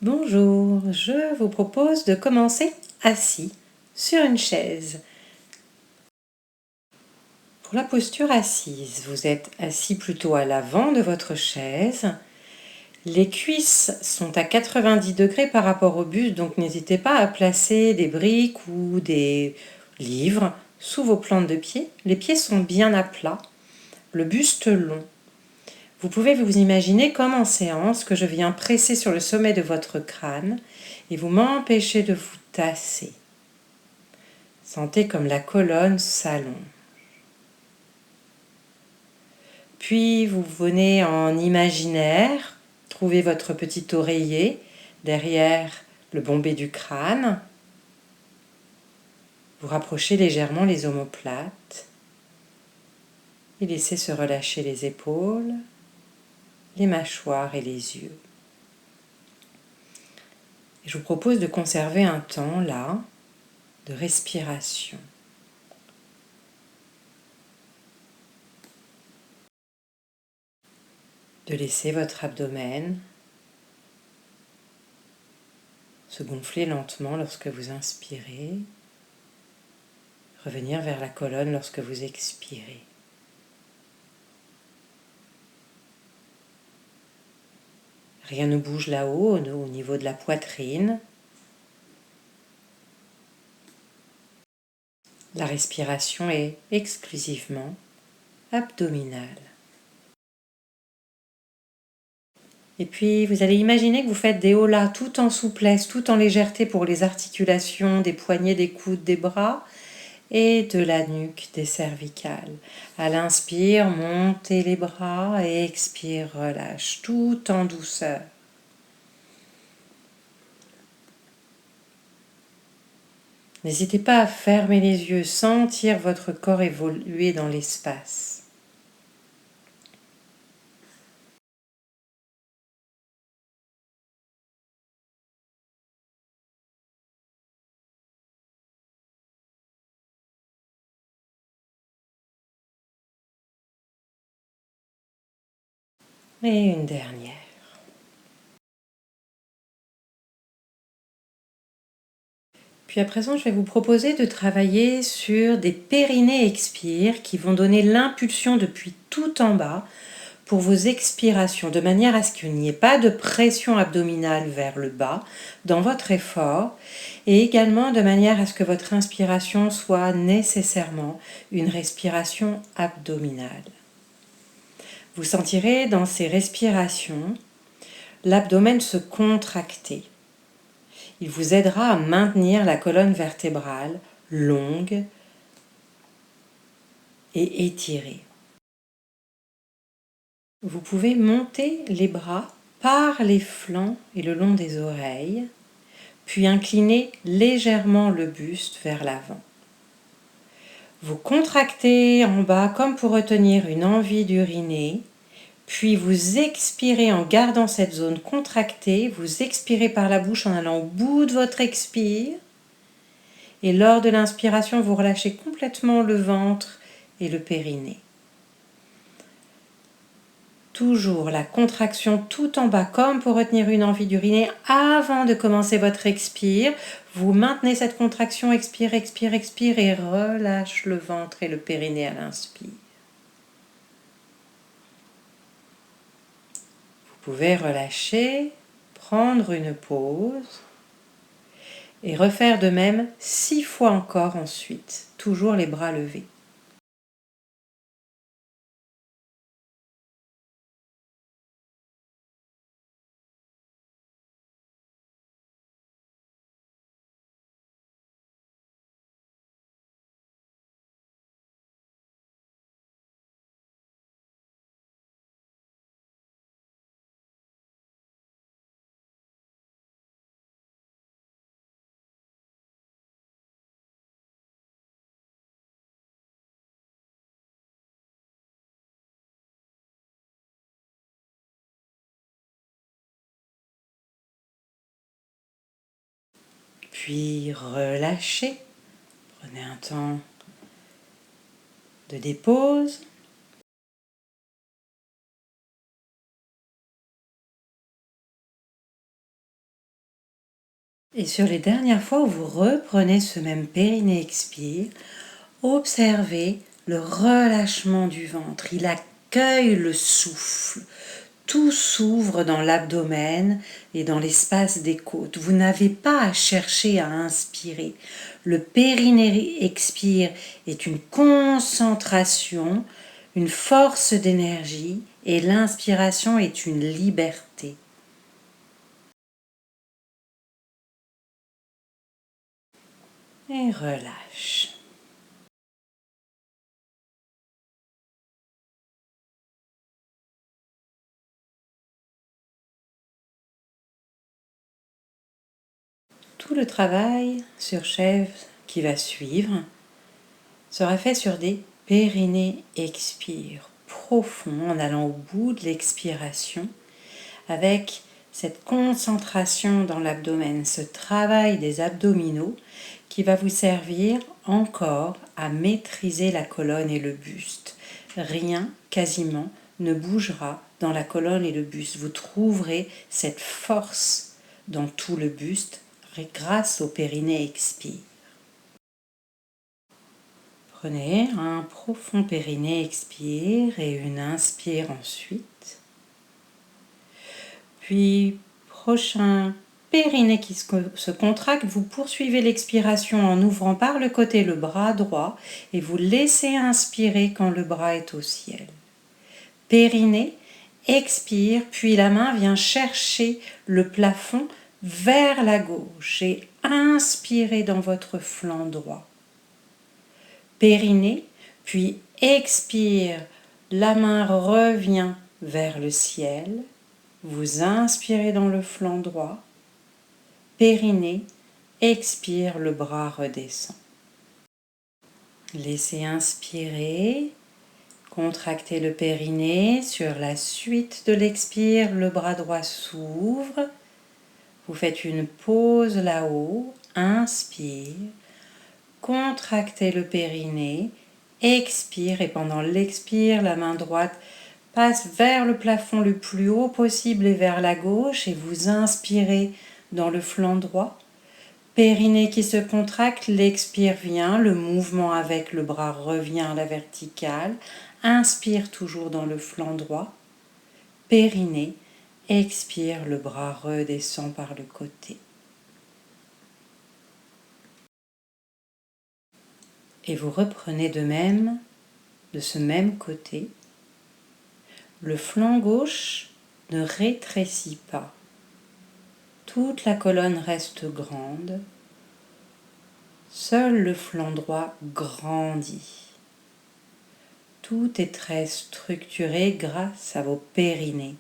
Bonjour, je vous propose de commencer assis sur une chaise. Pour la posture assise, vous êtes assis plutôt à l'avant de votre chaise. Les cuisses sont à 90 degrés par rapport au buste, donc n'hésitez pas à placer des briques ou des livres sous vos plantes de pied. Les pieds sont bien à plat, le buste long. Vous pouvez vous imaginer comme en séance que je viens presser sur le sommet de votre crâne et vous m'empêchez de vous tasser. Sentez comme la colonne s'allonge. Puis vous venez en imaginaire, trouvez votre petit oreiller derrière le bombé du crâne. Vous rapprochez légèrement les omoplates et laissez se relâcher les épaules, les mâchoires et les yeux. Et je vous propose de conserver un temps là de respiration. De laisser votre abdomen se gonfler lentement lorsque vous inspirez, revenir vers la colonne lorsque vous expirez. Rien ne bouge là-haut, au niveau de la poitrine. La respiration est exclusivement abdominale. Et puis, vous allez imaginer que vous faites des holas tout en souplesse, tout en légèreté pour les articulations des poignets, des coudes, des bras et de la nuque, des cervicales. À l'inspire, montez les bras et expire, relâche, tout en douceur. N'hésitez pas à fermer les yeux, sentir votre corps évoluer dans l'espace. Et une dernière. Puis à présent, je vais vous proposer de travailler sur des périnées expires qui vont donner l'impulsion depuis tout en bas pour vos expirations, de manière à ce qu'il n'y ait pas de pression abdominale vers le bas dans votre effort, et également de manière à ce que votre inspiration soit nécessairement une respiration abdominale. Vous sentirez dans ces respirations l'abdomen se contracter. Il vous aidera à maintenir la colonne vertébrale longue et étirée. Vous pouvez monter les bras par les flancs et le long des oreilles, puis incliner légèrement le buste vers l'avant. Vous contractez en bas comme pour retenir une envie d'uriner, puis vous expirez en gardant cette zone contractée, vous expirez par la bouche en allant au bout de votre expire, et lors de l'inspiration, vous relâchez complètement le ventre et le périnée. Toujours la contraction tout en bas, comme pour retenir une envie d'uriner avant de commencer votre expire. Vous maintenez cette contraction, expire, expire, expire et relâche le ventre et le périnée à l'inspire. Vous pouvez relâcher, prendre une pause et refaire de même 6 fois encore ensuite, toujours les bras levés. Puis relâchez, prenez un temps de dépose. Et sur les dernières fois où vous reprenez ce même périnée expire, observez le relâchement du ventre. Il accueille le souffle. Tout s'ouvre dans l'abdomen et dans l'espace des côtes. Vous n'avez pas à chercher à inspirer. Le périnée expire est une concentration, une force d'énergie et l'inspiration est une liberté. Et relâche. Tout le travail sur chaise qui va suivre sera fait sur des périnées expire profonds en allant au bout de l'expiration avec cette concentration dans l'abdomen, ce travail des abdominaux qui va vous servir encore à maîtriser la colonne et le buste. Rien quasiment ne bougera dans la colonne et le buste. Vous trouverez cette force dans tout le buste grâce au périnée expire. Prenez un profond périnée expire et une inspire ensuite. Puis, prochain périnée qui se contracte, vous poursuivez l'expiration en ouvrant par le côté le bras droit et vous laissez inspirer quand le bras est au ciel. Périnée, expire, puis la main vient chercher le plafond vers la gauche et inspirez dans votre flanc droit. Périnée, puis expire, la main revient vers le ciel. Vous inspirez dans le flanc droit, périnée, expire, le bras redescend. Laissez inspirer, contractez le périnée. Sur la suite de l'expire, le bras droit s'ouvre. Vous faites une pause là-haut, inspire, contractez le périnée, expire et pendant l'expire, la main droite passe vers le plafond le plus haut possible et vers la gauche et vous inspirez dans le flanc droit. Périnée qui se contracte, l'expire vient, le mouvement avec le bras revient à la verticale. Inspire toujours dans le flanc droit. Périnée, expire, le bras redescend par le côté. Et vous reprenez de même, de ce même côté. Le flanc gauche ne rétrécit pas. Toute la colonne reste grande. Seul le flanc droit grandit. Tout est très structuré grâce à vos périnées.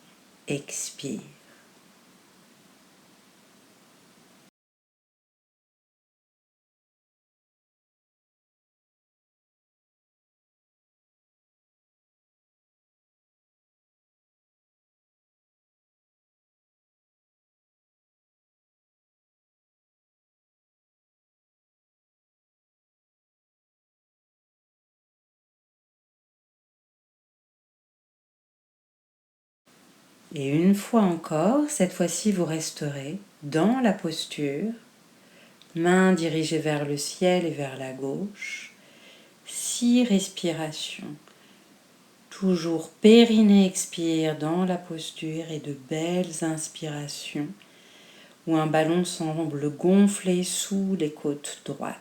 Expire. Et une fois encore, cette fois-ci vous resterez dans la posture, mains dirigées vers le ciel et vers la gauche. 6 respirations. Toujours périnée expire dans la posture et de belles inspirations où un ballon semble gonfler sous les côtes droites.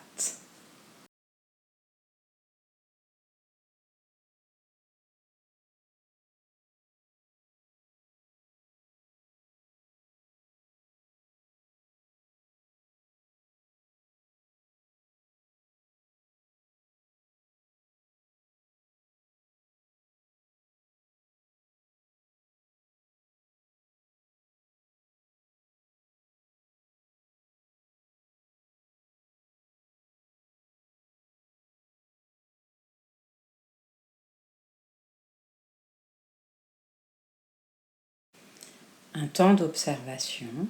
Un temps d'observation.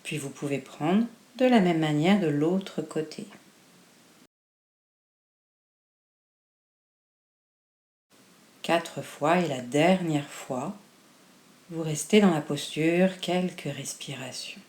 Puis vous pouvez prendre de la même manière de l'autre côté. Quatre fois et la dernière fois, Vous restez dans la posture quelques respirations.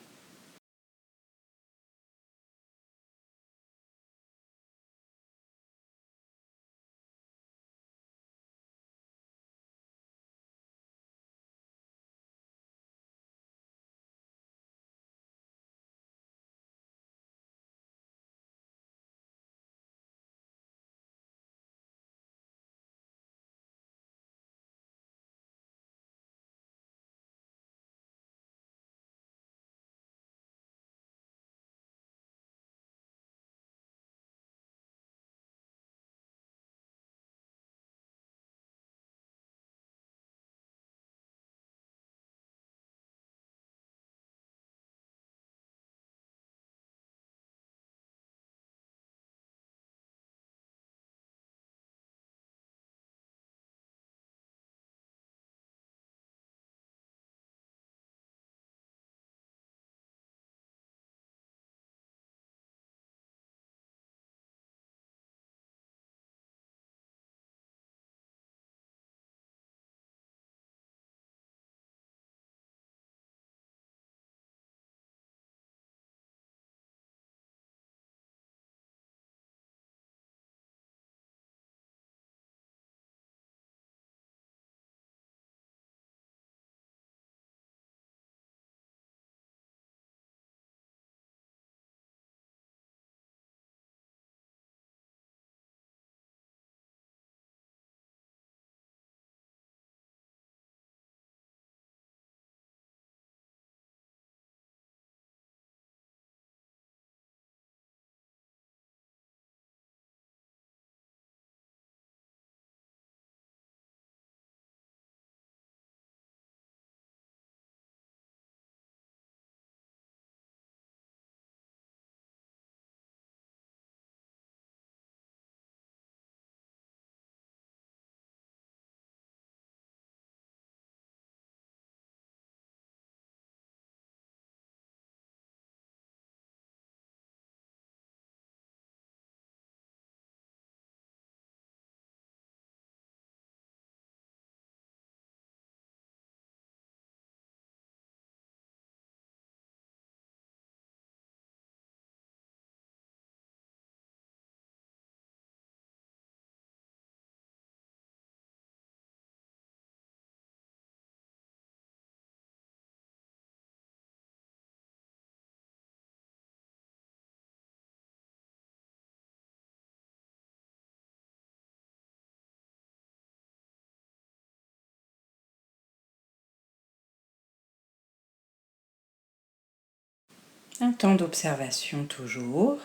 Un temps d'observation toujours.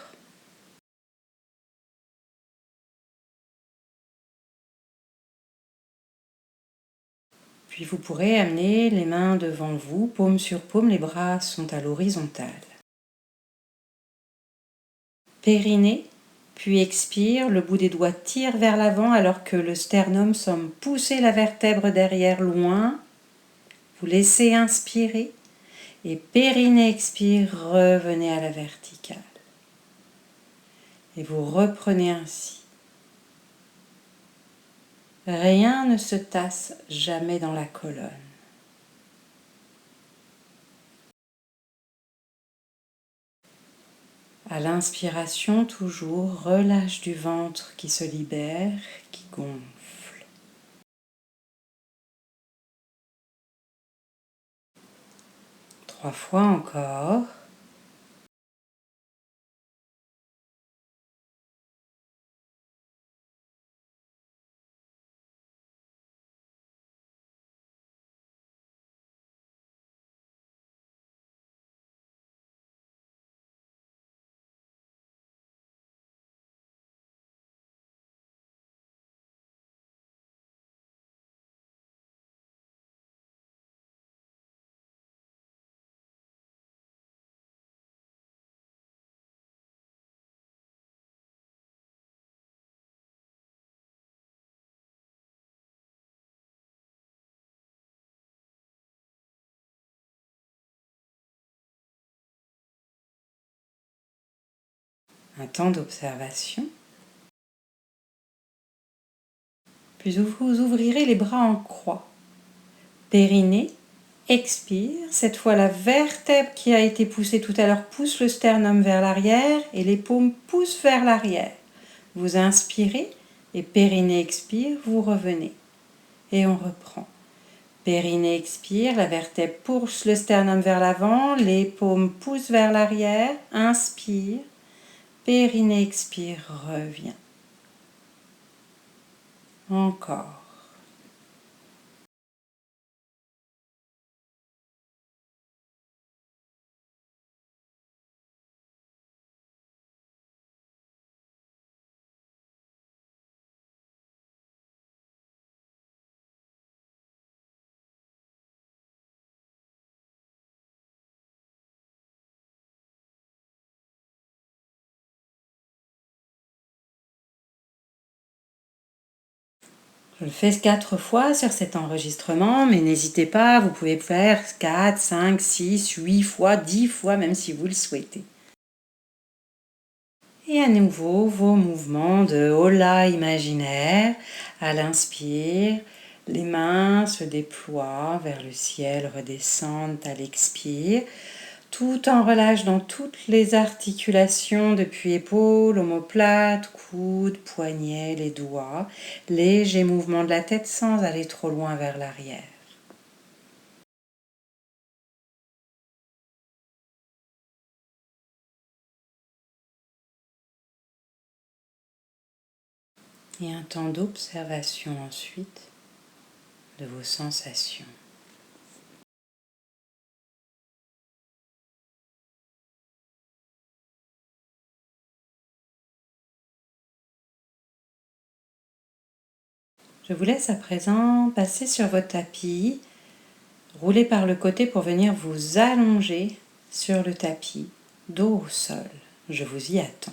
Puis vous pourrez amener les mains devant vous, paume sur paume, les bras sont à l'horizontale. Périnée, puis expire, le bout des doigts tire vers l'avant alors que le sternum semble pousser la vertèbre derrière loin. Vous laissez inspirer et périnée expire, revenez à la verticale. Et vous reprenez ainsi. Rien ne se tasse jamais dans la colonne. À l'inspiration, toujours, relâche du ventre qui se libère, qui gonfle. Trois fois encore. Un temps d'observation. Puis vous ouvrirez les bras en croix. Périnée, Expire. Cette fois, la vertèbre qui a été poussée tout à l'heure pousse le sternum vers l'arrière et les paumes poussent vers l'arrière. Vous inspirez et périnée expire, vous revenez. Et on reprend. Périnée expire, la vertèbre pousse le sternum vers l'avant, les paumes poussent vers l'arrière, inspire, périnée expire, revient. Encore. Je le fais 4 fois sur cet enregistrement, mais n'hésitez pas, vous pouvez faire 4, 5, 6, 8 fois, 10 fois, même si vous le souhaitez. Et à nouveau, vos mouvements de hola imaginaire. À l'inspire, les mains se déploient vers le ciel, redescendent à l'expire. Tout en relâche dans toutes les articulations depuis épaules, omoplate, coude, poignet, les doigts. Léger mouvement de la tête sans aller trop loin vers l'arrière. Et un temps d'observation ensuite de vos sensations. Je vous laisse à présent passer sur votre tapis, rouler par le côté pour venir vous allonger sur le tapis, dos au sol. Je vous y attends.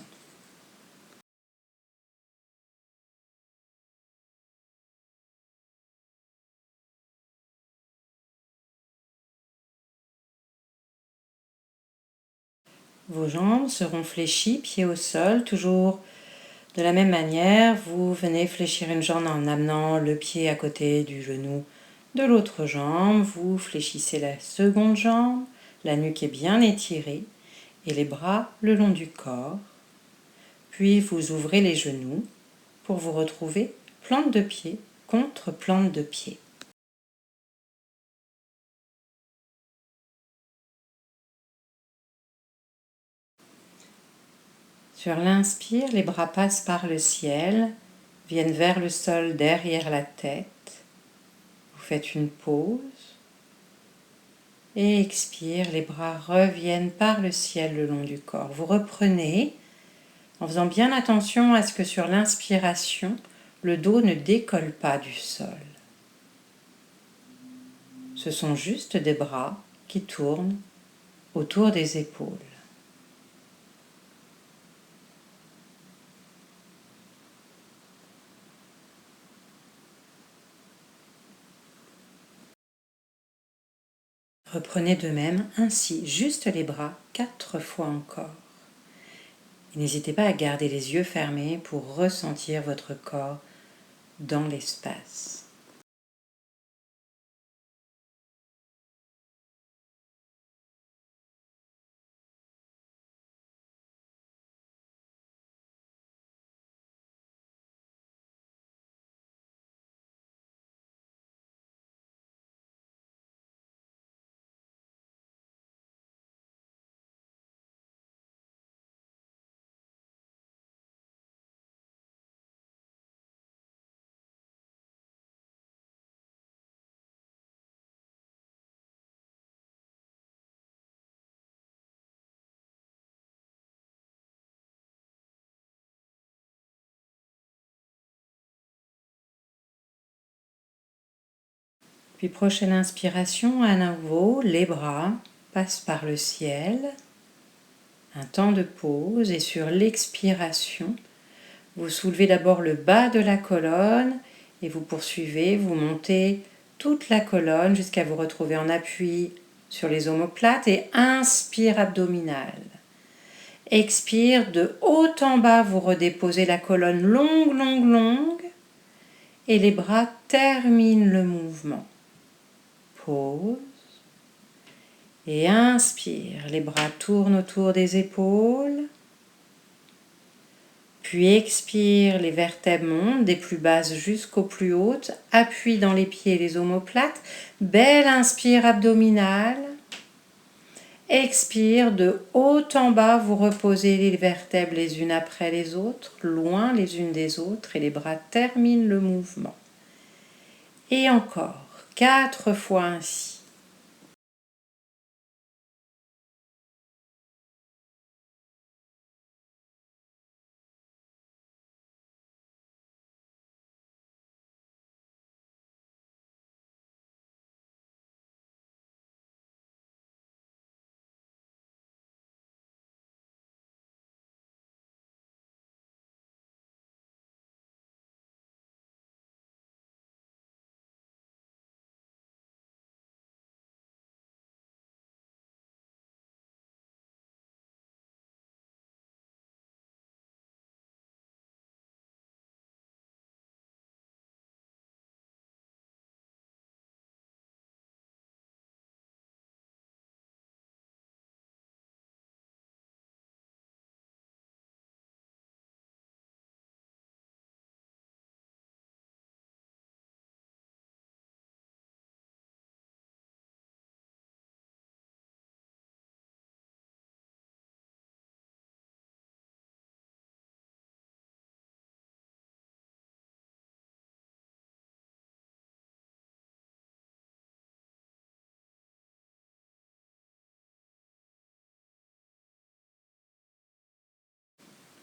Vos jambes seront fléchies, pieds au sol, toujours de la même manière. Vous venez fléchir une jambe en amenant le pied à côté du genou de l'autre jambe. Vous fléchissez la seconde jambe, la nuque est bien étirée et les bras le long du corps. Puis vous ouvrez les genoux pour vous retrouver plante de pied contre plante de pied. Sur l'inspire, les bras passent par le ciel, viennent vers le sol derrière la tête. Vous faites une pause. Et expire, les bras reviennent par le ciel le long du corps. Vous reprenez en faisant bien attention à ce que sur l'inspiration, le dos ne décolle pas du sol. Ce sont juste des bras qui tournent autour des épaules. Reprenez de même ainsi juste les bras 4 fois encore. Et n'hésitez pas à garder les yeux fermés pour ressentir votre corps dans l'espace. Puis prochaine inspiration, à nouveau, les bras passent par le ciel. Un temps de pause et sur l'expiration, vous soulevez d'abord le bas de la colonne et vous poursuivez, vous montez toute la colonne jusqu'à vous retrouver en appui sur les omoplates et inspire abdominale. Expire, de haut en bas, vous redéposez la colonne longue, longue, longue et les bras terminent le mouvement. Pause. Et inspire, les bras tournent autour des épaules. Puis expire, les vertèbres montent des plus basses jusqu'aux plus hautes. Appuie dans les pieds et les omoplates. Belle inspire abdominale. Expire, de haut en bas, vous reposez les vertèbres les unes après les autres, loin les unes des autres, et les bras terminent le mouvement. Et encore, 4 fois ainsi.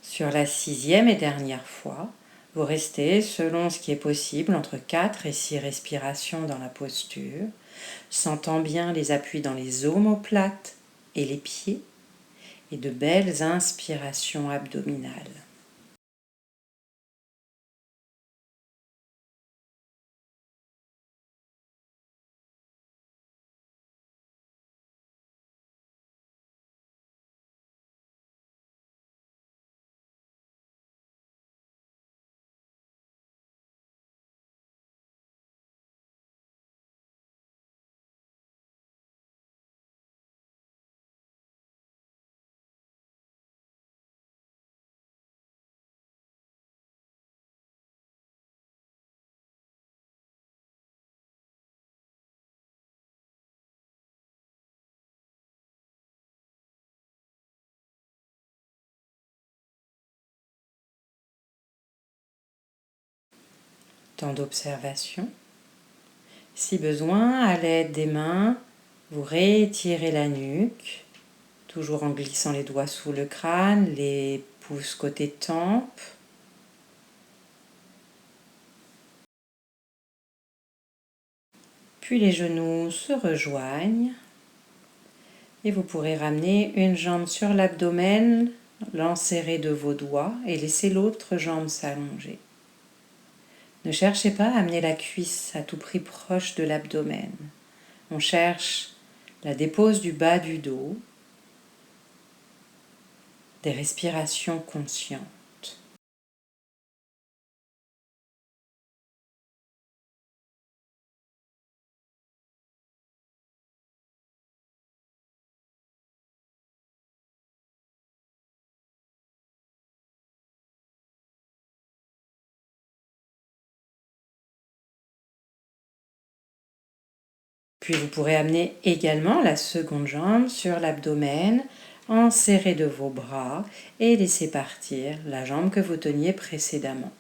Sur la 6e et dernière fois, vous restez, selon ce qui est possible, entre 4 et 6 respirations dans la posture, sentant bien les appuis dans les omoplates et les pieds, et de belles inspirations abdominales. Temps d'observation. Si besoin, à l'aide des mains, vous réétirez la nuque, toujours en glissant les doigts sous le crâne, les pouces côté tempe. Puis les genoux se rejoignent et vous pourrez ramener une jambe sur l'abdomen, l'enserrer de vos doigts et laisser l'autre jambe s'allonger. Ne cherchez pas à amener la cuisse à tout prix proche de l'abdomen. On cherche la dépose du bas du dos, des respirations conscientes. Puis vous pourrez amener également la seconde jambe sur l'abdomen, enserrer de vos bras et laisser partir la jambe que vous teniez précédemment.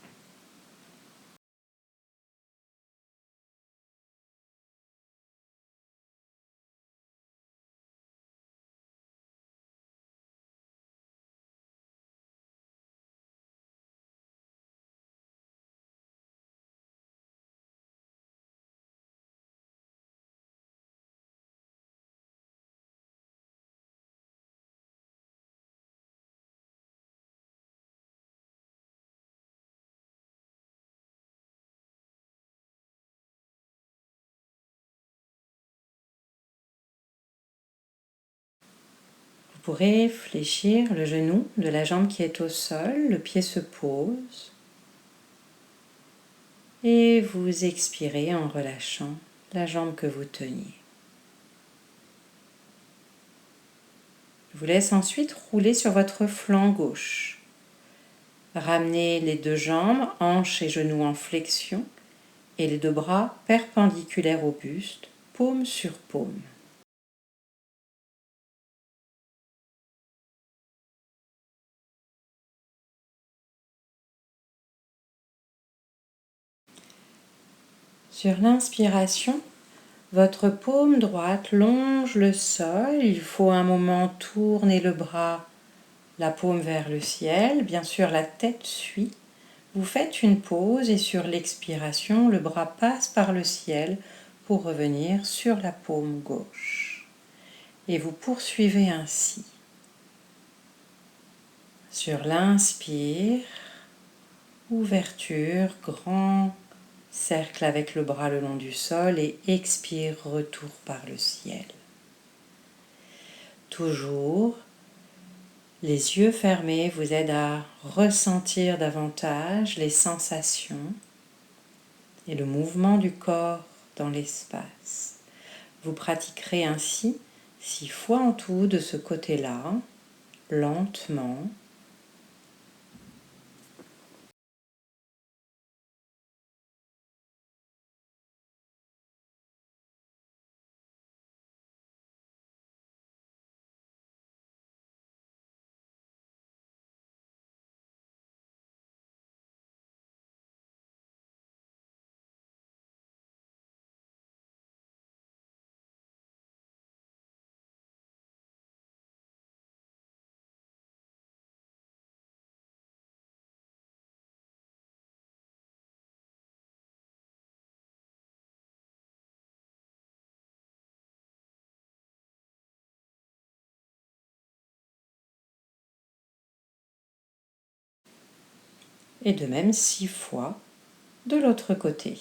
Vous pourrez fléchir le genou de la jambe qui est au sol, le pied se pose et vous expirez en relâchant la jambe que vous teniez. Je vous laisse ensuite rouler sur votre flanc gauche. Ramenez les deux jambes, hanches et genoux en flexion et les deux bras perpendiculaires au buste, paume sur paume. Sur l'inspiration, votre paume droite longe le sol. Il faut un moment tourner le bras, la paume vers le ciel. Bien sûr, la tête suit. Vous faites une pause et sur l'expiration, le bras passe par le ciel pour revenir sur la paume gauche. Et vous poursuivez ainsi. Sur l'inspire, ouverture, grand cercle avec le bras le long du sol et expire, retour par le ciel. Toujours, les yeux fermés vous aident à ressentir davantage les sensations et le mouvement du corps dans l'espace. Vous pratiquerez ainsi 6 fois en tout de ce côté-là, lentement. Et de même 6 fois de l'autre côté.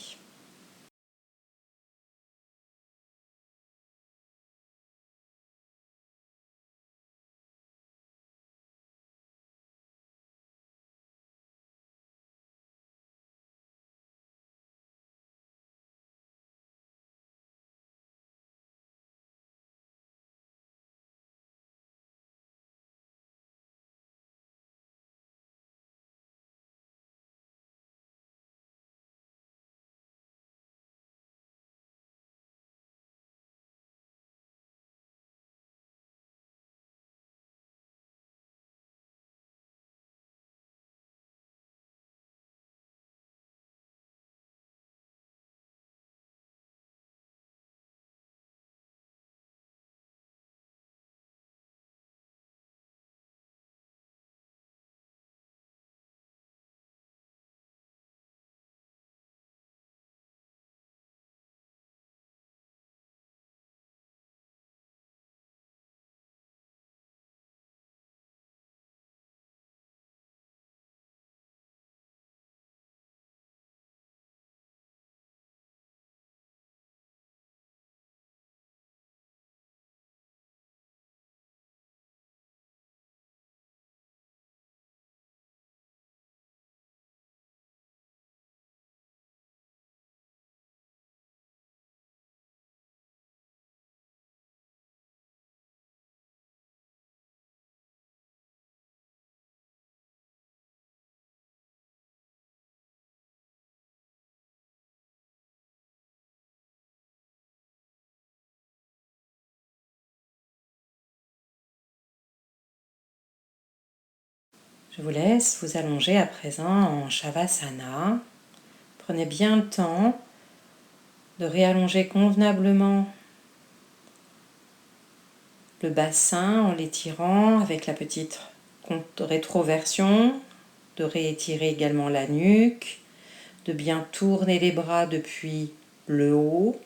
Je vous laisse vous allonger à présent en Shavasana. Prenez bien le temps de réallonger convenablement le bassin en l'étirant avec la petite rétroversion, de réétirer également la nuque, de bien tourner les bras depuis le haut.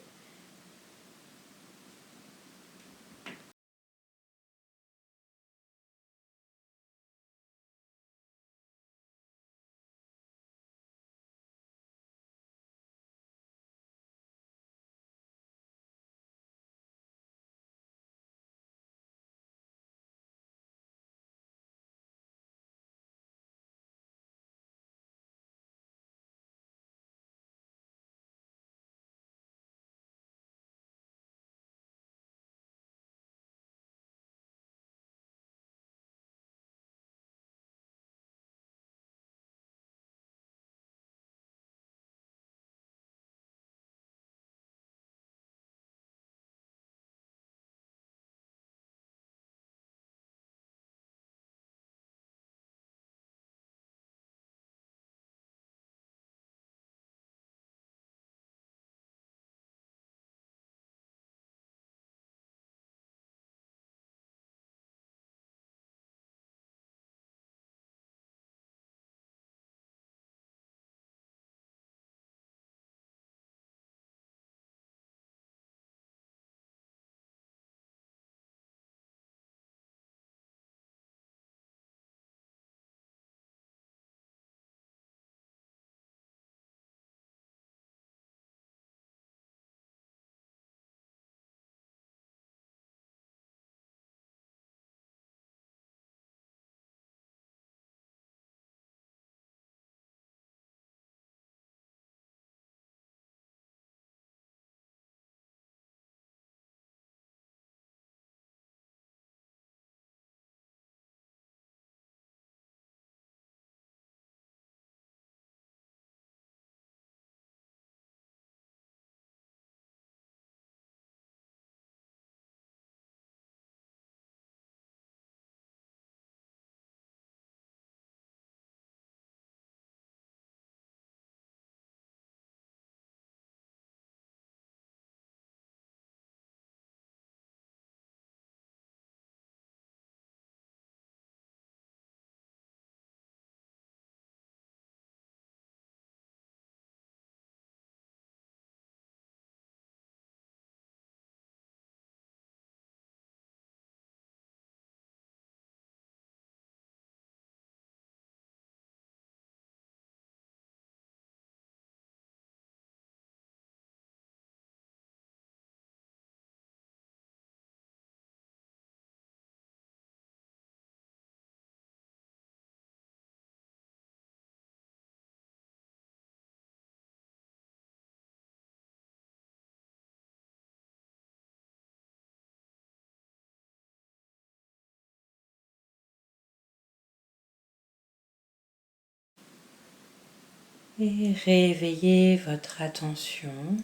Et réveillez votre attention.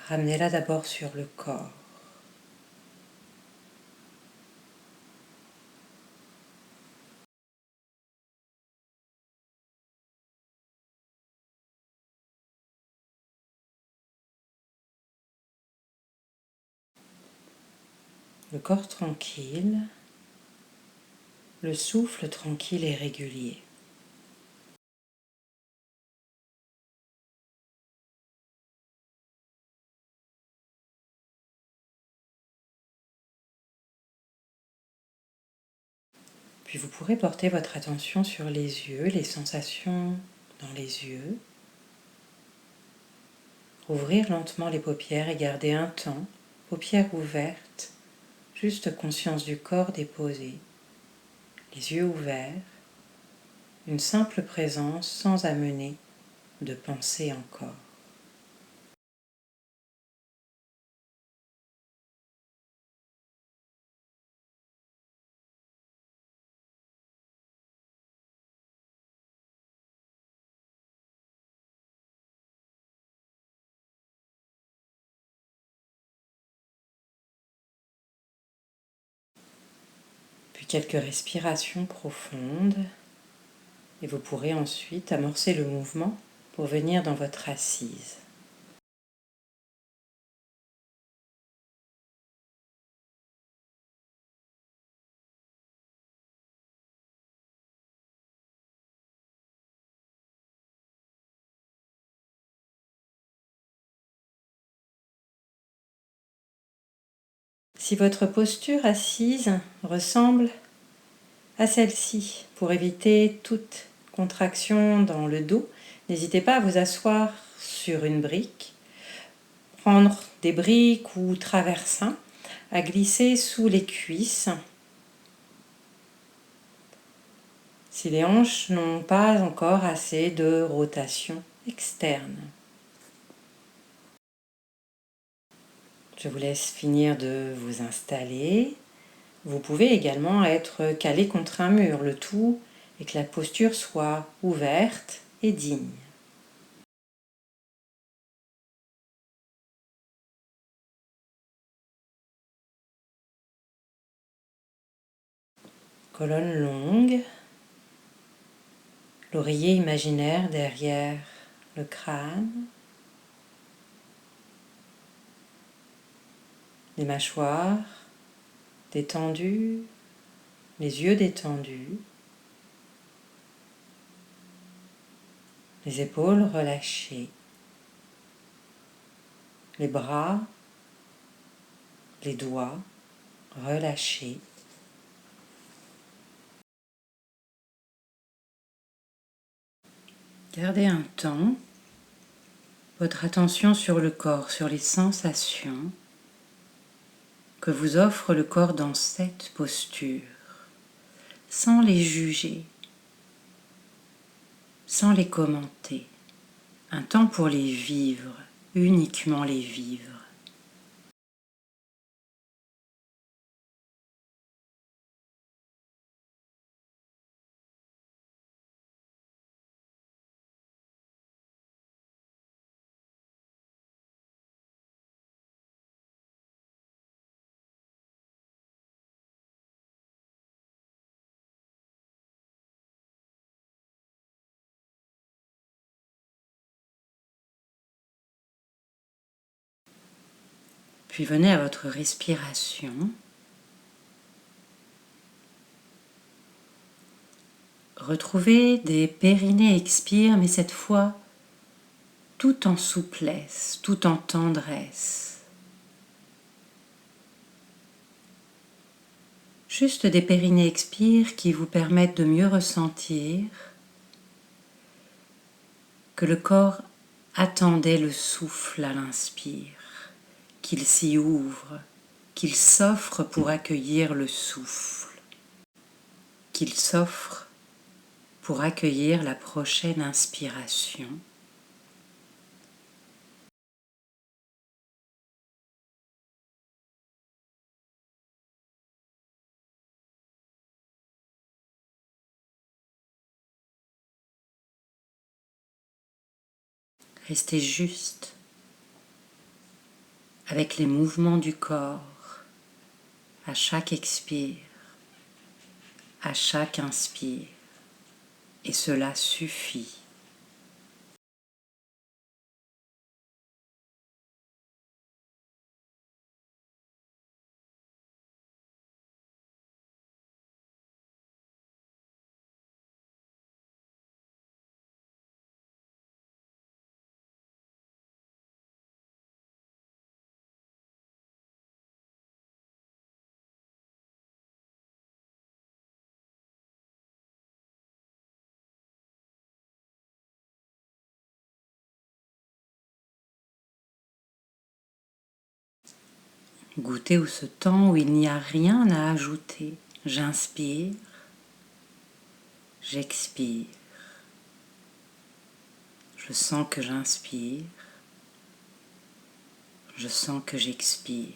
Ramenez-la d'abord sur le corps. Le corps tranquille, le souffle tranquille et régulier. Puis vous pourrez porter votre attention sur les yeux, les sensations dans les yeux. Ouvrir lentement les paupières et garder un temps, paupières ouvertes, juste conscience du corps déposé, les yeux ouverts, une simple présence sans amener de pensée encore. Puis quelques respirations profondes et vous pourrez ensuite amorcer le mouvement pour venir dans votre assise. Si votre posture assise ressemble à celle-ci, pour éviter toute contraction dans le dos, n'hésitez pas à vous asseoir sur une brique, prendre des briques ou traversins, à glisser sous les cuisses. Si les hanches n'ont pas encore assez de rotation externe. Je vous laisse finir de vous installer. Vous pouvez également être calé contre un mur, le tout et que la posture soit ouverte et digne. Colonne longue, l'oreiller imaginaire derrière le crâne, les mâchoires détendues, les yeux détendus, les épaules relâchées, les bras, les doigts relâchés. Gardez un temps, votre attention sur le corps, sur les sensations que vous offre le corps dans cette posture, sans les juger, sans les commenter. Un temps pour les vivre, uniquement les vivre. Puis venez à votre respiration. Retrouvez des périnées expires, mais cette fois tout en souplesse, tout en tendresse. Juste des périnées expires qui vous permettent de mieux ressentir que le corps attendait le souffle à l'inspire, qu'il s'y ouvre, qu'il s'offre pour accueillir le souffle, qu'il s'offre pour accueillir la prochaine inspiration. Restez juste avec les mouvements du corps à chaque expire, à chaque inspire. Et cela suffit. Goûtez où ce temps où il n'y a rien à ajouter. J'inspire, j'expire. Je sens que j'inspire, je sens que j'expire.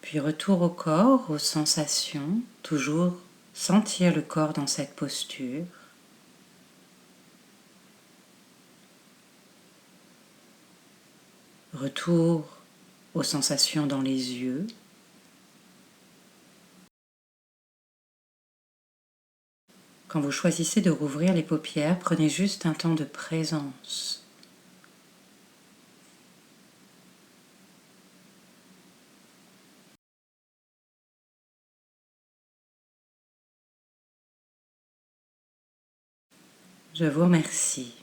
Puis retour au corps, aux sensations, toujours sentir le corps dans cette posture. Retour aux sensations dans les yeux. Quand vous choisissez de rouvrir les paupières, prenez juste un temps de présence. Je vous remercie.